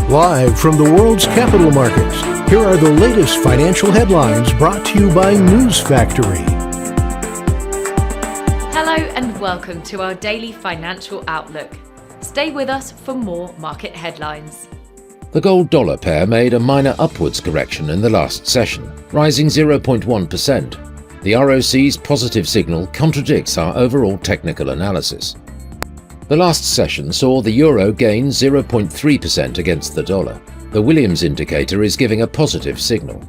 Live from the world's capital markets, here are the latest financial headlines brought to you by News Factory. Hello and welcome to our daily financial outlook. Stay with us for more market headlines. The gold-dollar pair made a minor upwards correction in the last session, rising 0.1%. The ROC's positive signal contradicts our overall technical analysis. The last session saw the euro gain 0.3% against the dollar. The Williams indicator is giving a positive signal.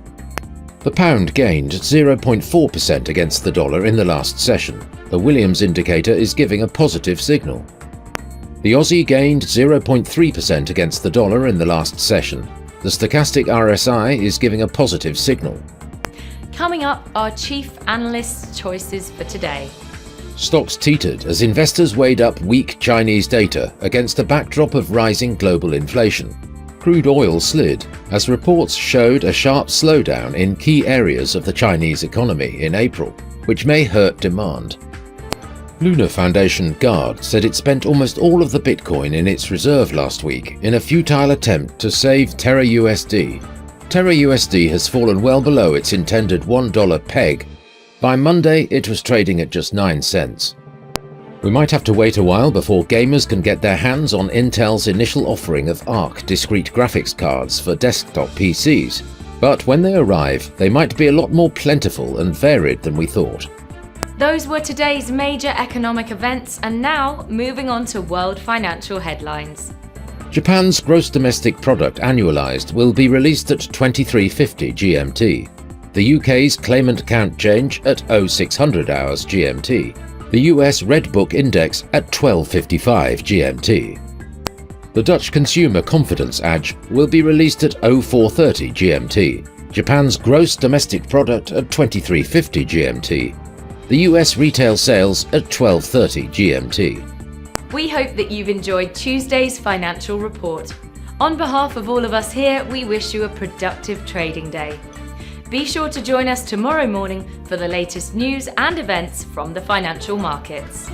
The pound gained 0.4% against the dollar in the last session. The Williams indicator is giving a positive signal. The Aussie gained 0.3% against the dollar in the last session. The stochastic RSI is giving a positive signal. Coming up, our chief analyst's choices for today. Stocks teetered as investors weighed up weak Chinese data against a backdrop of rising global inflation. Crude oil slid as reports showed a sharp slowdown in key areas of the Chinese economy in April, which may hurt demand. Lunar Foundation Guard said it spent almost all of the Bitcoin in its reserve last week in a futile attempt to save Terra USD. Terra USD has fallen well below its intended $1 peg. By Monday, it was trading at just 9 cents. We might have to wait a while before gamers can get their hands on Intel's initial offering of Arc discrete graphics cards for desktop PCs, but when they arrive, they might be a lot more plentiful and varied than we thought. Those were today's major economic events, and now moving on to world financial headlines. Japan's gross domestic product annualized will be released at 2350 GMT. The UK's claimant count change at 0600 hours GMT. The US Red Book Index at 1255 GMT. The Dutch Consumer Confidence Edge will be released at 0430 GMT. Japan's gross domestic product at 2350 GMT. The US retail sales at 1230 GMT. We hope that you've enjoyed Tuesday's financial report. On behalf of all of us here, we wish you a productive trading day. Be sure to join us tomorrow morning for the latest news and events from the financial markets.